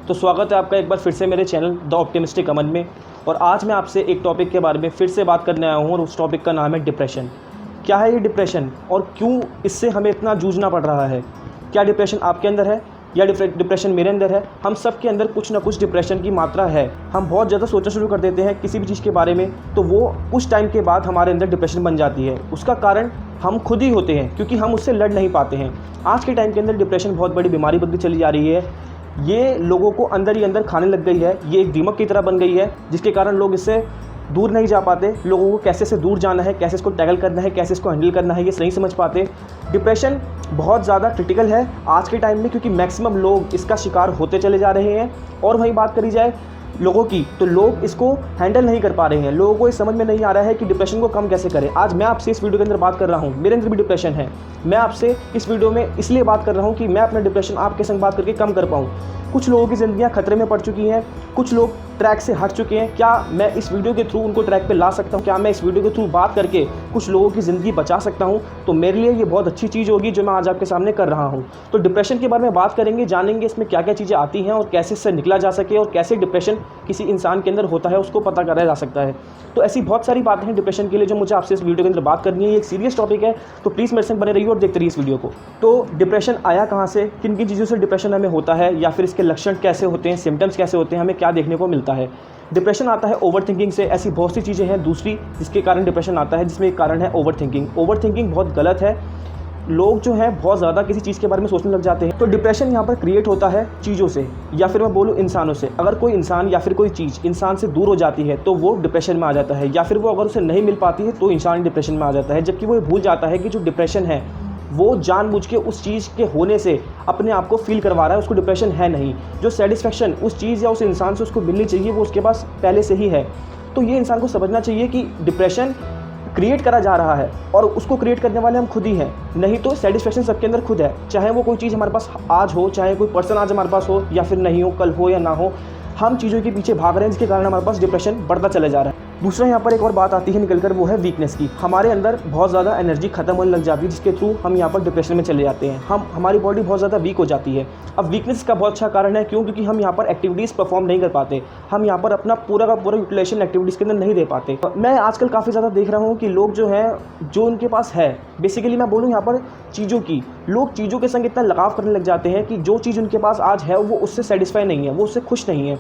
तो स्वागत है आपका एक बार फिर से मेरे चैनल द ऑप्टिमिस्टिक अमन में। और आज मैं आपसे एक टॉपिक के बारे में फिर से बात करने आया हूँ और उस टॉपिक का नाम है डिप्रेशन। क्या है ये डिप्रेशन और क्यों इससे हमें इतना जूझना पड़ रहा है? क्या डिप्रेशन आपके अंदर है या डिप्रेशन मेरे अंदर है? हम सब के अंदर कुछ ना कुछ डिप्रेशन की मात्रा है। हम बहुत ज़्यादा सोचना शुरू कर देते हैं किसी भी चीज़ के बारे में, तो वो कुछ टाइम के बाद हमारे अंदर डिप्रेशन बन जाती है। उसका कारण हम खुद ही होते हैं, क्योंकि हम उससे लड़ नहीं पाते हैं। आज के टाइम के अंदर डिप्रेशन बहुत बड़ी बीमारी बनती चली जा रही है। ये लोगों को अंदर ही अंदर खाने लग गई है। ये एक दीमक की तरह बन गई है, जिसके कारण लोग इससे दूर नहीं जा पाते। लोगों को कैसे से दूर जाना है, कैसे इसको टैकल करना है, कैसे इसको हैंडल करना है, ये नहीं समझ पाते। डिप्रेशन बहुत ज़्यादा क्रिटिकल है आज के टाइम में, क्योंकि मैक्सिमम लोग इसका शिकार होते चले जा रहे हैं। और वहीं बात करी जाए लोगों की, तो लोग इसको हैंडल नहीं कर पा रहे हैं। लोगों को ये समझ में नहीं आ रहा है कि डिप्रेशन को कम कैसे करें। आज मैं आपसे इस वीडियो के अंदर बात कर रहा हूँ, मेरे अंदर भी डिप्रेशन है। मैं आपसे इस वीडियो में इसलिए बात कर रहा हूँ कि मैं अपना डिप्रेशन आपके संग बात करके कम कर पाऊँ। कुछ लोगों की ज़िंदगियाँ खतरे में पड़ चुकी हैं, कुछ लोग ट्रैक से हट चुके हैं। क्या मैं इस वीडियो के थ्रू उनको ट्रैक पे ला सकता हूँ? क्या मैं इस वीडियो के थ्रू बात करके कुछ लोगों की ज़िंदगी बचा सकता हूँ? तो मेरे लिए ये बहुत अच्छी चीज़ होगी जो मैं आज आपके सामने कर रहा हूँ। तो डिप्रेशन के बारे में बात करेंगे, जानेंगे इसमें क्या क्या चीज़ें आती हैं और कैसे इससे निकला जा सके, और कैसे डिप्रेशन किसी इंसान के अंदर होता है उसको पता करा जा सकता है। तो ऐसी बहुत सारी बातें हैं डिप्रेशन के लिए जो मुझे आपसे इस वीडियो के अंदर बात करनी है। ये एक सीरियस टॉपिक है, तो प्लीज़ मेरे संग बने रहिए और देखते रहिए इस वीडियो को। तो डिप्रेशन आया कहाँ से, किन किन चीज़ों से डिप्रेशन हमें होता है, या फिर इसके लक्षण कैसे होते हैं, सिम्टम्स कैसे होते हैं, हमें क्या देखने को मिलता है। डिप्रेशन आता है ओवर थिंकिंग से। ऐसी बहुत सी चीज़ें हैं दूसरी जिसके कारण डिप्रेशन आता है, जिसमें एक कारण है ओवर थिंकिंग। ओवर थिंकिंग बहुत गलत है। लोग जो हैं बहुत ज़्यादा किसी चीज़ के बारे में सोचने लग जाते हैं। तो डिप्रेशन यहाँ पर क्रिएट होता है चीज़ों से, या फिर मैं बोलूँ इंसानों से। अगर कोई इंसान या फिर कोई चीज़ इंसान से दूर हो जाती है तो वो डिप्रेशन में आ जाता है, या फिर वो अगर उसे नहीं मिल पाती है तो इंसान डिप्रेशन में आ जाता है। जबकि वो भूल जाता है कि जो डिप्रेशन है वो जानबूझ के उस चीज़ के होने से अपने आप को फील करवा रहा है, उसको डिप्रेशन है नहीं। जो सेटिस्फेक्शन उस चीज़ या उस इंसान से उसको मिलनी चाहिए वो उसके पास पहले से ही है। तो ये इंसान को समझना चाहिए कि डिप्रेशन क्रिएट करा जा रहा है और उसको क्रिएट करने वाले हम खुद ही हैं। नहीं तो सेटिस्फेक्शन सबके अंदर खुद है, चाहे वो कोई चीज़ हमारे पास आज हो, चाहे कोई पर्सन आज हमारे पास हो या फिर नहीं हो, कल हो या ना हो। हम चीज़ों के पीछे भाग रहे हैं, जिसके कारण हमारे पास डिप्रेशन बढ़ता चला जा रहा है। दूसरा यहाँ पर एक और बात आती है निकलकर, वो है वीकनेस की। हमारे अंदर बहुत ज़्यादा एनर्जी खत्म होने लग जाती है, जिसके थ्रू हम यहाँ पर डिप्रेशन में चले जाते हैं। हमारी बॉडी बहुत ज़्यादा वीक हो जाती है। अब वीकनेस का बहुत अच्छा कारण है, क्यों? क्योंकि हम यहाँ पर एक्टिविटीज़ परफॉर्म नहीं कर पाते। हम यहाँ पर अपना पूरा का पूरा यूटिलाइजेशन एक्टिविटीज़ के अंदर नहीं दे पाते। मैं आजकल काफ़ी ज़्यादा देख रहा हूँ कि लोग जो हैं, जो उनके पास है, बेसिकली मैं बोलूँ यहाँ पर चीज़ों की, लोग चीज़ों के संग इतना लगाव करने लग जाते हैं कि जो चीज़ उनके पास आज है वो उससे सेटिस्फाई नहीं है, वो उससे खुश नहीं है।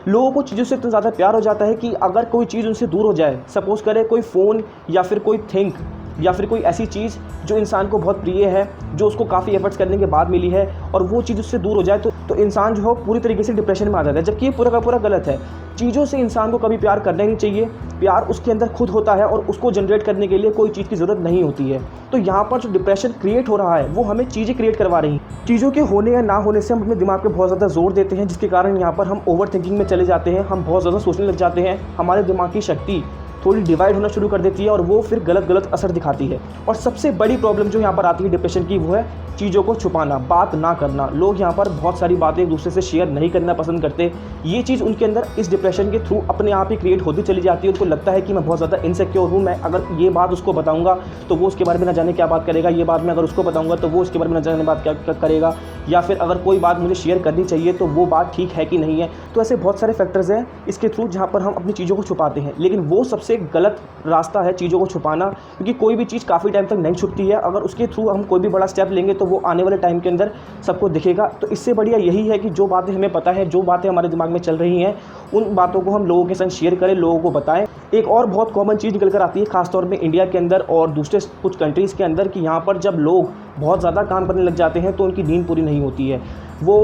लोगों को चीज़ों से इतना ज़्यादा प्यार हो जाता है कि अगर कोई चीज़ उनसे दूर हो जाए, सपोज़ करें कोई फ़ोन या फिर कोई थिंग या फिर कोई ऐसी चीज़ जो इंसान को बहुत प्रिय है, जो उसको काफ़ी एफर्ट्स करने के बाद मिली है, और वो चीज़ उससे दूर हो जाए तो इंसान जो हो पूरी तरीके से डिप्रेशन में आ जाता है। जबकि ये पूरा का पूरा गलत है। चीज़ों से इंसान को कभी प्यार करना ही नहीं चाहिए। प्यार उसके अंदर खुद होता है और उसको जनरेट करने के लिए कोई चीज़ की ज़रूरत नहीं होती है। तो यहाँ पर जो डिप्रेशन क्रिएट हो रहा है वो हमें चीज़ें क्रिएट करवा रही हैं। चीज़ों के होने या ना होने से हम अपने दिमाग पे बहुत ज़्यादा जोर देते हैं, जिसके कारण यहाँ पर हम ओवर थिंकिंग में चले जाते हैं। हम बहुत ज़्यादा सोचने लग जाते हैं। हमारे दिमाग की शक्ति थोड़ी डिवाइड होना शुरू कर देती है और वो फिर गलत गलत असर दिखाती है। और सबसे बड़ी प्रॉब्लम जो यहाँ पर आती है डिप्रेशन की, वो है चीज़ों को छुपाना, बात ना करना। लोग यहाँ पर बहुत सारी बातें एक दूसरे से शेयर नहीं करना पसंद करते। ये चीज़ उनके अंदर इस डिप्रेशन के थ्रू अपने आप ही क्रिएट होती चली जाती है। उनको लगता है कि मैं बहुत ज़्यादा इनसिक्योर हूँ, मैं अगर ये बात उसको बताऊँगा तो वो उसके बारे में ना जाने क्या बात करेगा, ये बात मैं अगर उसको बताऊँगा तो वो उसके बारे में ना जाने बात क्या करेगा, या फिर अगर कोई बात मुझे शेयर करनी चाहिए तो वो बात ठीक है कि नहीं है। तो ऐसे बहुत सारे फैक्टर्स हैं इसके थ्रू जहाँ पर हम अपनी चीज़ों को छुपाते हैं। लेकिन वो सबसे गलत रास्ता है चीज़ों को छुपाना, क्योंकि कोई भी चीज़ काफ़ी टाइम तक नहीं छुपती है। अगर उसके थ्रू हम कोई भी बड़ा स्टेप लेंगे तो वो आने वाले टाइम के अंदर सबको दिखेगा। तो इससे बढ़िया यही है कि जो बातें हमें पता है, जो बातें हमारे दिमाग में चल रही हैं, उन बातों को हम लोगों के संग शेयर करें, लोगों को बताएं। एक और बहुत कॉमन चीज़ निकल कर आती है, खासतौर पे इंडिया के अंदर और दूसरे कुछ कंट्रीज़ के अंदर, कि यहाँ पर जब लोग बहुत ज़्यादा काम करने लग जाते हैं तो उनकी नींद पूरी नहीं होती है। वो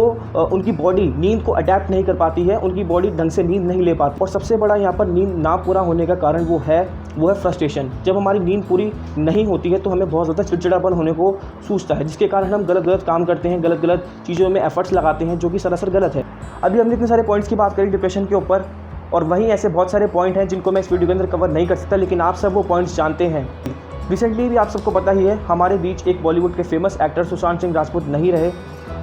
उनकी बॉडी नींद को अडेप्ट नहीं कर पाती है, उनकी बॉडी ढंग से नींद नहीं ले पाती। और सबसे बड़ा यहाँ पर नींद ना पूरा होने का कारण वो है फ्रस्ट्रेशन। जब हमारी नींद पूरी नहीं होती है तो हमें बहुत ज़्यादा चिड़चिड़ापन होने को सूझता है, जिसके कारण हम गलत गलत काम करते हैं, गलत गलत चीज़ों में एफर्ट्स लगाते हैं, जो कि सरासर गलत है। अभी हमने इतने सारे पॉइंट्स की बात करी डिप्रेशन के ऊपर, और वहीं ऐसे बहुत सारे पॉइंट हैं जिनको मैं इस वीडियो के अंदर कवर नहीं कर सकता, लेकिन आप सब वो पॉइंट्स जानते हैं। रिसेंटली भी आप सबको पता ही है, हमारे बीच एक बॉलीवुड के फेमस एक्टर सुशांत सिंह राजपूत नहीं रहे,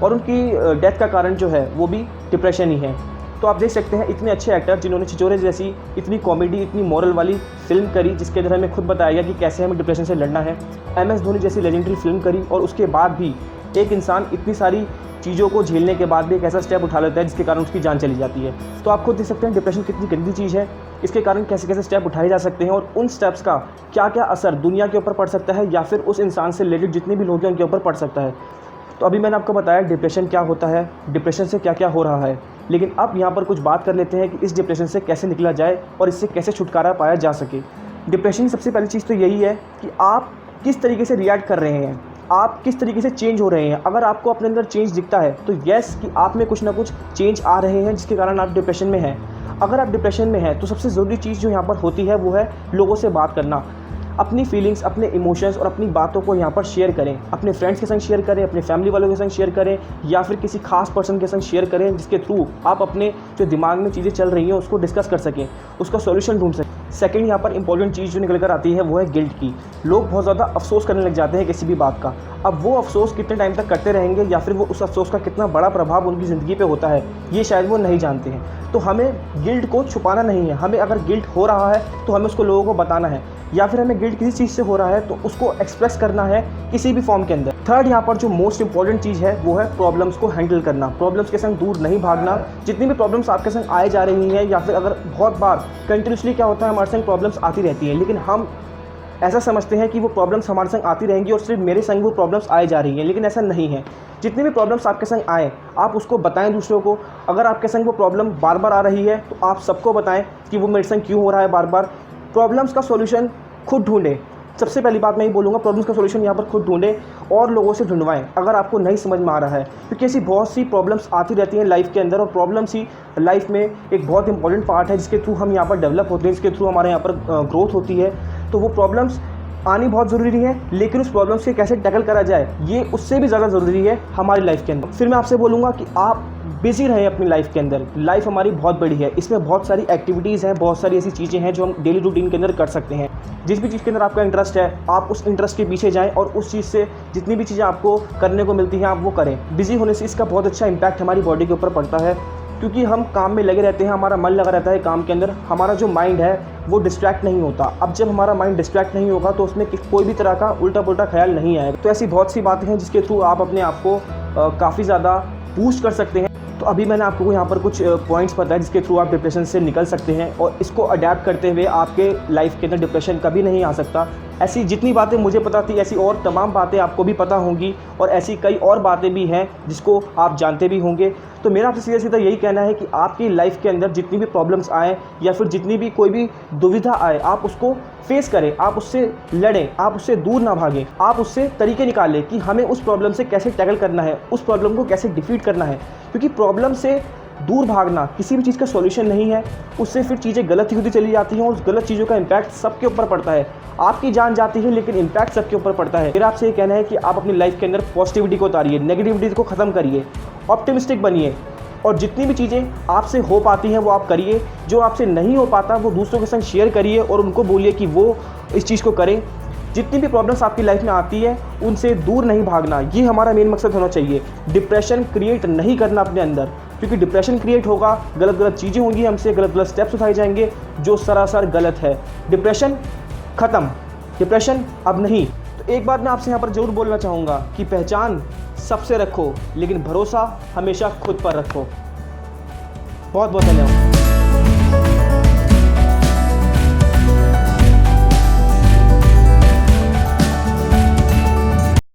और उनकी डेथ का कारण जो है वो भी डिप्रेशन ही है। तो आप देख सकते हैं इतने अच्छे एक्टर जिन्होंने छिछोरे जैसी इतनी कॉमेडी, इतनी मॉरल वाली फिल्म करी, जिसके अंदर हमें खुद बताया गया कि कैसे हमें डिप्रेशन से लड़ना है। MS धोनी जैसी लेजेंडरी फिल्म करी, और उसके बाद भी एक इंसान इतनी सारी चीज़ों को झेलने के बाद भी एक ऐसा स्टेप उठा लेता है जिसके कारण उसकी जान चली जाती है। तो आप खुद देख सकते हैं डिप्रेशन कितनी गंदी चीज़ है, इसके कारण कैसे कैसे स्टेप उठाए जा सकते हैं और उन स्टेप्स का क्या क्या असर दुनिया के ऊपर पड़ सकता है या फिर उस इंसान से रिलेटेड जितने भी लोग हैं उनके ऊपर पड़ सकता है। तो अभी मैंने आपको बताया डिप्रेशन क्या होता है, डिप्रेशन से क्या क्या हो रहा है, लेकिन अब यहाँ पर कुछ बात कर लेते हैं कि इस डिप्रेशन से कैसे निकला जाए और इससे कैसे छुटकारा पाया जा सके। डिप्रेशन की सबसे पहली चीज़ तो यही है कि आप किस तरीके से रिएक्ट कर रहे हैं, आप किस तरीके से चेंज हो रहे हैं। अगर आपको अपने अंदर चेंज दिखता है तो यस कि आप में कुछ ना कुछ चेंज आ रहे हैं जिसके कारण आप डिप्रेशन में हैं। अगर आप डिप्रेशन में हैं तो सबसे ज़रूरी चीज़ जो यहाँ पर होती है वो है लोगों से बात करना। अपनी फीलिंग्स, अपने इमोशंस और अपनी बातों को यहाँ पर शेयर करें, अपने फ्रेंड्स के संग शेयर करें, अपने फैमिली वालों के संग शेयर करें या फिर किसी खास पर्सन के संग शेयर करें जिसके थ्रू आप अपने जो दिमाग में चीज़ें चल रही हैं उसको डिस्कस कर सकें, उसका सॉल्यूशन ढूंढ सकें। सेकंड यहाँ पर इंपॉर्टेंट चीज़ जो निकल कर आती है वो है गिल्ट की। लोग बहुत ज़्यादा अफसोस करने लग जाते हैं किसी भी बात का। अब वो अफसोस कितने टाइम तक करते रहेंगे या फिर वो उस अफसोस का कितना बड़ा प्रभाव उनकी ज़िंदगी पे होता है ये शायद वो नहीं जानते हैं। तो हमें गिल्ट को छुपाना नहीं है, हमें अगर गिल्ट हो रहा है तो हमें उसको लोगों को बताना है, या फिर हमें गिल्ट किसी चीज़ से हो रहा है तो उसको एक्सप्रेस करना है किसी भी फॉर्म के अंदर। थर्ड यहाँ पर जो मोस्ट इंपॉर्टेंट चीज़ है वो है प्रॉब्लम्स को हैंडल करना, प्रॉब्लम्स के संग दूर नहीं भागना। जितनी भी प्रॉब्लम्स आपके संग आए जा रही हैं या फिर अगर बहुत बार कंटिन्यूसली क्या होता है हमारे संग प्रॉब्लम्स आती रहती हैं, लेकिन हम ऐसा समझते हैं कि वो प्रॉब्लम्स हमारे संग आती रहेंगी और सिर्फ मेरे संग वो प्रॉब्लम्स आए जा रही हैं, लेकिन ऐसा नहीं है। जितनी भी प्रॉब्लम्स आपके संग आए आप उसको बताएं दूसरों को। अगर आपके संग वो प्रॉब्लम बार बार आ रही है तो आप सबको बताएं कि वो मेरे संग क्यों हो रहा है बार बार। प्रॉब्लम्स का सॉल्यूशन खुद ढूंढें। सबसे पहली बात मैं ही बोलूँगा, प्रॉब्लम्स का सॉल्यूशन यहाँ पर खुद ढूंढें और लोगों से ढूंढवाएं अगर आपको नहीं समझ में आ रहा है, क्योंकि ऐसी बहुत सी प्रॉब्लम्स आती रहती हैं लाइफ के अंदर और प्रॉब्लम्स ही लाइफ में एक बहुत इंपॉर्टेंट पार्ट है जिसके थ्रू हम यहाँ पर डेवलप होते हैं, जिसके थ्रू हमारे यहाँ पर ग्रोथ होती है। तो वो प्रॉब्लम्स आनी बहुत ज़रूरी है, लेकिन उस प्रॉब्लम्स से कैसे टैकल करा जाए ये उससे भी ज़्यादा ज़रूरी है हमारी लाइफ के अंदर। फिर मैं आपसे बोलूँगा कि आप बिज़ी रहें अपनी लाइफ के अंदर। लाइफ हमारी बहुत बड़ी है, इसमें बहुत सारी एक्टिविटीज़ हैं, बहुत सारी ऐसी चीज़ें हैं जो हम डेली रूटीन के अंदर कर सकते हैं। जिस भी चीज़ के अंदर आपका इंटरेस्ट है आप उस इंटरेस्ट के पीछे जाएं और उस चीज़ से जितनी भी चीज़ें आपको करने को मिलती हैं आप वो करें। बिज़ी होने से इसका बहुत अच्छा इम्पैक्ट हमारी बॉडी के ऊपर पड़ता है, क्योंकि हम काम में लगे रहते हैं, हमारा मन लगा रहता है काम के अंदर, हमारा जो माइंड है वो डिस्ट्रैक्ट नहीं होता। अब जब हमारा माइंड डिस्ट्रैक्ट नहीं होगा तो उसमें कोई भी तरह का उल्टा पुल्टा ख्याल नहीं आएगा। तो ऐसी बहुत सी बातें हैं जिसके थ्रू आप अपने आप को काफ़ी ज़्यादा बूस्ट कर सकते हैं। तो अभी मैंने आपको यहाँ पर कुछ पॉइंट्स बताए जिसके थ्रू आप डिप्रेशन से निकल सकते हैं और इसको अडेप्ट करते हुए आपके लाइफ के अंदर डिप्रेशन कभी नहीं आ सकता। ऐसी जितनी बातें मुझे पता थी ऐसी और तमाम बातें आपको भी पता होंगी और ऐसी कई और बातें भी हैं जिसको आप जानते भी होंगे। तो मेरा आपसे सीधा सीधा यही कहना है कि आपकी लाइफ के अंदर जितनी भी प्रॉब्लम्स आए या फिर जितनी भी कोई भी दुविधा आए आप उसको फेस करें, आप उससे लड़ें, आप उससे दूर ना भागें, आप उससे तरीके निकालें कि हमें उस प्रॉब्लम से कैसे टैकल करना है, उस प्रॉब्लम को कैसे डिफीट करना है। क्योंकि प्रॉब्लम से दूर भागना किसी भी चीज़ का सॉल्यूशन नहीं है, उससे फिर चीज़ें गलत ही होती चली जाती हैं और उस गलत चीज़ों का इम्पैक्ट सबके ऊपर पड़ता है। आपकी जान जाती है लेकिन इम्पैक्ट सबके ऊपर पड़ता है। मेरा आपसे ये कहना है कि आप अपनी लाइफ के अंदर पॉजिटिविटी को उतारिए, नेगेटिविटी को ख़त्म करिए, ऑप्टिमिस्टिक बनिए और जितनी भी चीज़ें आपसे हो पाती हैं वो आप करिए। जो आपसे नहीं हो पाता वो दूसरों के संग शेयर करिए और उनको बोलिए कि वो इस चीज़ को करें। जितनी भी प्रॉब्लम्स आपकी लाइफ में आती है उनसे दूर नहीं भागना, ये हमारा मेन मकसद होना चाहिए। डिप्रेशन क्रिएट नहीं करना अपने अंदर, क्योंकि डिप्रेशन क्रिएट होगा, गलत गलत चीज़ें होंगी, हमसे गलत गलत स्टेप्स उठाए जाएंगे जो सरासर गलत है। डिप्रेशन ख़त्म, डिप्रेशन अब नहीं। तो एक बात मैं आपसे यहाँ पर ज़रूर बोलना चाहूँगा कि पहचान सबसे रखो लेकिन भरोसा हमेशा खुद पर रखो। बहुत बहुत धन्यवाद।